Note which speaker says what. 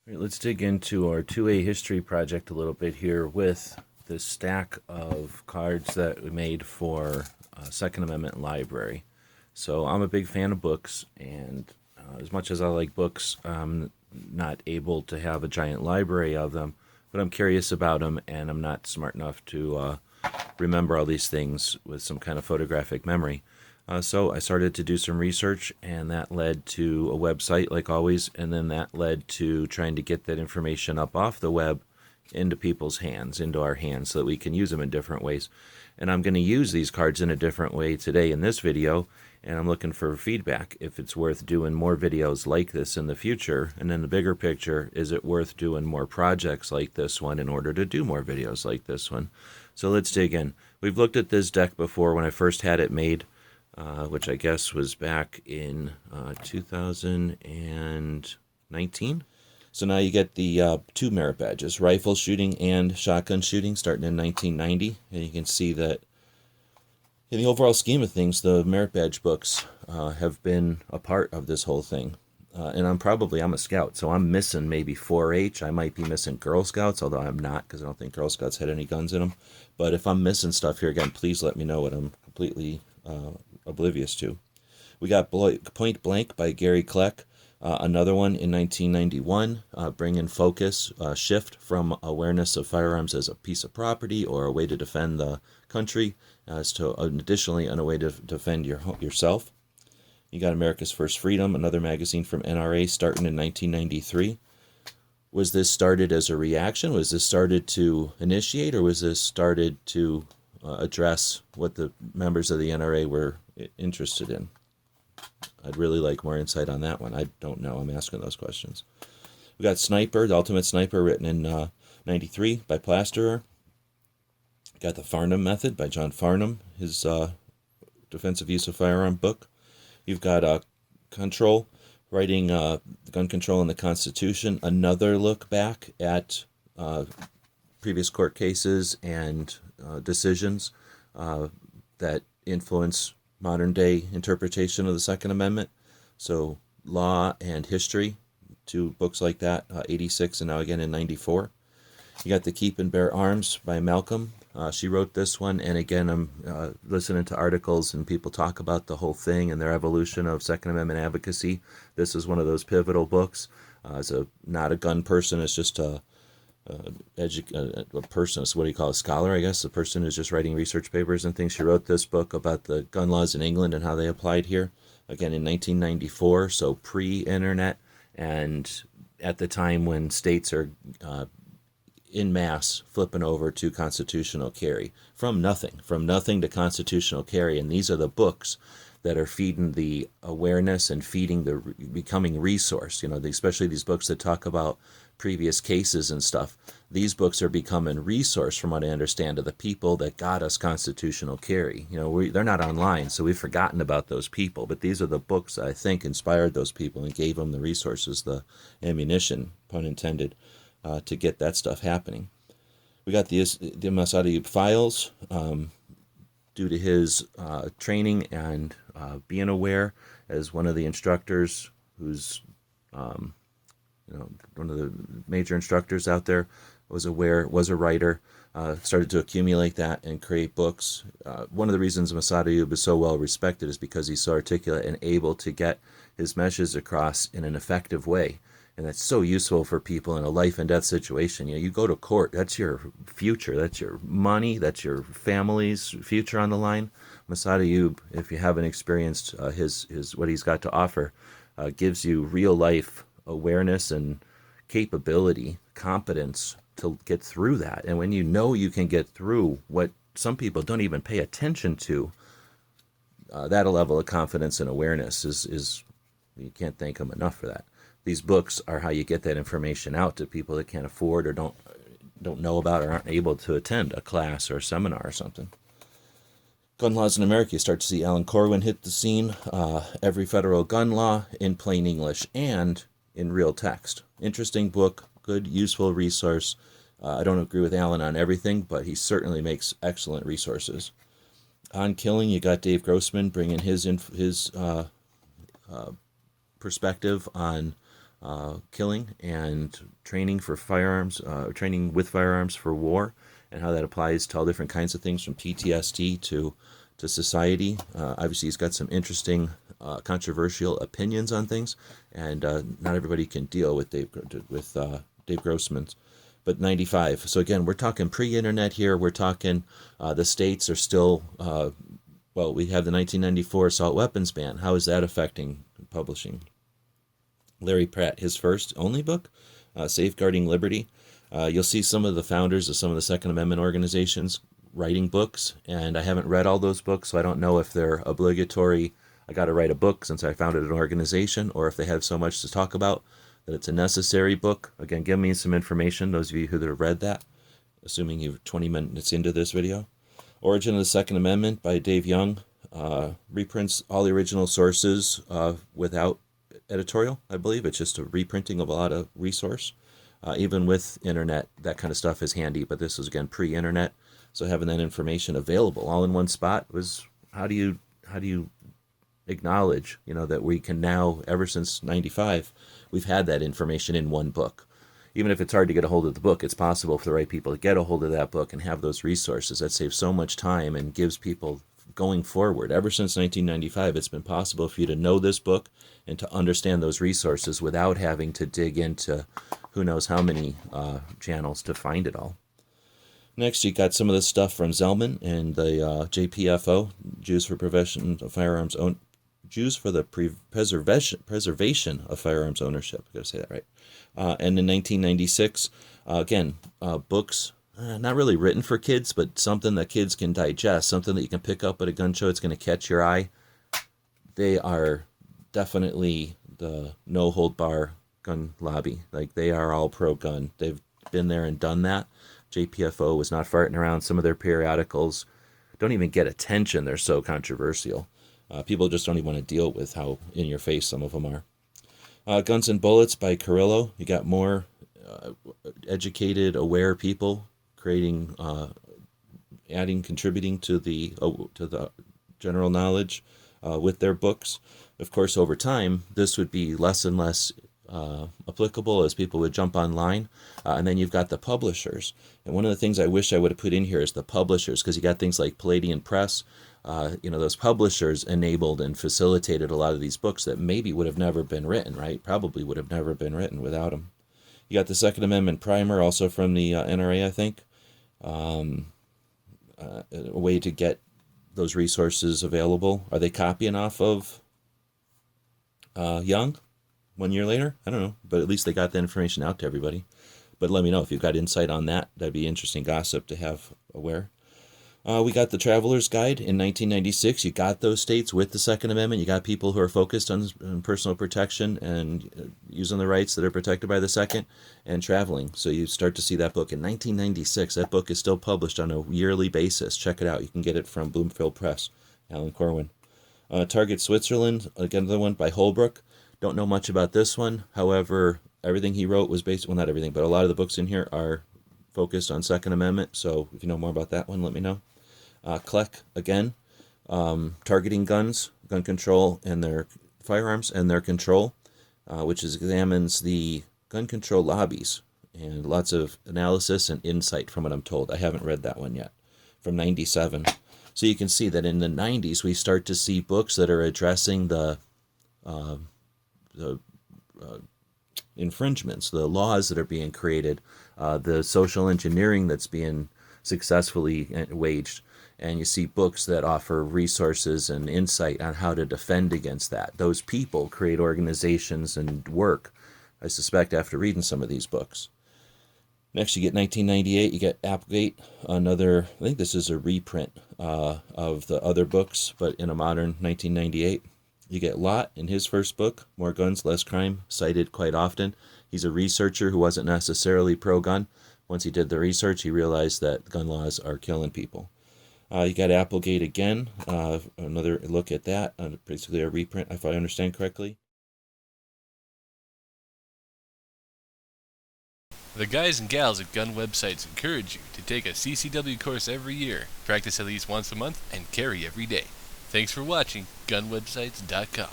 Speaker 1: All right, let's dig into our 2A history project a little bit here with this stack of cards that we made for Second Amendment Library. So I'm a big fan of books, and as much as I like books, I'm not able to have a giant library of them, but I'm curious about them, and I'm not smart enough to remember all these things with some kind of photographic memory. So I started to do some research, and that led to a website, like always, and then that led to trying to get that information up off the web into people's hands, into our hands, so that we can use them in different ways. And I'm going to use these cards in a different way today in this video, and I'm looking for feedback if it's worth doing more videos like this in the future. And then the bigger picture, is it worth doing more projects like this one in order to do more videos like this one? So let's dig in. We've looked at this deck before when I first had it made, which I guess was back in 2019. So now you get the two merit badges, rifle shooting and shotgun shooting, starting in 1990. And you can see that in the overall scheme of things, the merit badge books have been a part of this whole thing. And I'm a scout, so I'm missing maybe 4-H. I might be missing Girl Scouts, although I'm not, because I don't think Girl Scouts had any guns in them. But if I'm missing stuff here, again, please let me know what I'm completely oblivious to. We got Point Blank by Gary Kleck, another one in 1991, bringing focus, shift from awareness of firearms as a piece of property or a way to defend the country, as to additionally a way to defend yourself. You got America's First Freedom, another magazine from NRA, starting in 1993. Was this started as a reaction? Was this started to initiate, or was this started to address what the members of the NRA were interested in? I'd really like more insight on that one. I don't know. I'm asking those questions. We got Sniper, the Ultimate Sniper, written in 93 by Plasterer. Got the Farnham Method by John Farnham, his defensive use of firearm book. You've got Control, writing gun control in the Constitution, another look back at previous court cases and decisions that influence modern day interpretation of the Second Amendment. So Law and History, two books like that, 86 and now again in 94. You got The Keep and Bear Arms by Malcolm. She wrote this one, and again, I'm listening to articles and people talk about the whole thing and their evolution of Second Amendment advocacy. This is one of those pivotal books. Not a gun person, it's just a person, so what do you call a scholar, I guess, a person who's just writing research papers and things. She wrote this book about the gun laws in England and how they applied here, again in 1994, so pre-internet, and at the time when states are in mass flipping over to constitutional carry from nothing to constitutional carry. And these are the books that are feeding the awareness and feeding the becoming resource, especially these books that talk about previous cases and stuff. These books are becoming resource, from what I understand, of the people that got us constitutional carry. They're not online, so we've forgotten about those people, but these are the books that I think inspired those people and gave them the resources, the ammunition, pun intended, to get that stuff happening. We got the Masada files, due to his training and being aware as one of the instructors, who's one of the major instructors out there, was a writer, started to accumulate that and create books. One of the reasons Masada is so well respected is because he's so articulate and able to get his messages across in an effective way. And that's so useful for people in a life and death situation. You go to court, that's your future, that's your money, that's your family's future on the line. Masada Ayub, if you haven't experienced his what he's got to offer, gives you real life awareness and capability, competence to get through that. And when you can get through what some people don't even pay attention to, that level of confidence and awareness is you can't thank him enough for that. These books are how you get that information out to people that can't afford or don't know about or aren't able to attend a class or a seminar or something. Gun laws in America, you start to see Alan Corwin hit the scene. Every federal gun law in plain English and in real text. Interesting book, good, useful resource. I don't agree with Alan on everything, but he certainly makes excellent resources. On killing, you got Dave Grossman bringing his perspective on killing and training for firearms, training with firearms for war, and how that applies to all different kinds of things from PTSD to society. Obviously, he's got some interesting, controversial opinions on things, and not everybody can deal with Dave Grossman's. But 95. So again, we're talking pre-internet here. We're talking the states are still. Well, we have the 1994 assault weapons ban. How is that affecting publishing? Larry Pratt, his first only book, Safeguarding Liberty. You'll see some of the founders of some of the Second Amendment organizations writing books, and I haven't read all those books, so I don't know if they're obligatory. I got to write a book since I founded an organization, or if they have so much to talk about that it's a necessary book. Again, give me some information, those of you who have read that, assuming you're 20 minutes into this video. Origin of the Second Amendment by Dave Young. Reprints all the original sources without editorial, I believe. It's just a reprinting of a lot of resource. Even with internet, that kind of stuff is handy, but this was, again, pre-internet. So having that information available all in one spot was, how do you acknowledge, that we can now, ever since 95, we've had that information in one book. Even if it's hard to get a hold of the book, it's possible for the right people to get a hold of that book and have those resources. That saves so much time and gives people going forward. Ever since 1995, it's been possible for you to know this book and to understand those resources without having to dig into who knows how many channels to find it all. Next, you got some of the stuff from Zellman and the JPFO, Jews for Prevention of Firearms Jews for the Preservation of Firearms Ownership. I got to say that right. And in 1996, again, books, not really written for kids, but something that kids can digest, something that you can pick up at a gun show. It's going to catch your eye. They are definitely the no-hold-bar gun lobby. Like, they are all pro-gun. They've been there and done that. JPFO was not farting around. Some of their periodicals don't even get attention. They're so controversial. People just don't even want to deal with how in-your-face some of them are. Guns and Bullets by Carrillo. You got more educated, aware people creating, contributing to the general knowledge with their books. Of course, over time, this would be less and less applicable as people would jump online. And then you've got the publishers. And one of the things I wish I would have put in here is the publishers, because you got things like Palladian Press. Those publishers enabled and facilitated a lot of these books that maybe would have never been written, right? Probably would have never been written without them. You got the Second Amendment Primer, also from the NRA, I think. A way to get those resources available. Are they copying off of Young 1 year later? I don't know, but at least they got the information out to everybody. But let me know if you've got insight on that. That'd be interesting gossip to have aware. We got the Traveler's Guide in 1996. You got those states with the Second Amendment. You got people who are focused on personal protection and using the rights that are protected by the Second and traveling. So you start to see that book in 1996. That book is still published on a yearly basis. Check it out. You can get it from Bloomfield Press, Alan Corwin. Target Switzerland, again, another one by Holbrook. Don't know much about this one. However, everything he wrote was based, well, not everything, but a lot of the books in here are focused on Second Amendment. So if you know more about that one, let me know. Kleck, again, targeting guns, gun control, and their firearms and their control, which examines the gun control lobbies and lots of analysis and insight from what I'm told. I haven't read that one yet, from 97. So you can see that in the 90s, we start to see books that are addressing the infringements, the laws that are being created, the social engineering that's being successfully waged. And you see books that offer resources and insight on how to defend against that. Those people create organizations and work, I suspect, after reading some of these books. Next, you get 1998, you get Applegate, another, I think this is a reprint of the other books, but in a modern 1998. You get Lott in his first book, More Guns, Less Crime, cited quite often. He's a researcher who wasn't necessarily pro-gun. Once he did the research, he realized that gun laws are killing people. You got Applegate again, another look at that, basically a reprint, if I understand correctly.
Speaker 2: The guys and gals at gun websites encourage you to take a CCW course every year, practice at least once a month, and carry every day. Thanks for watching GunWebsites.com.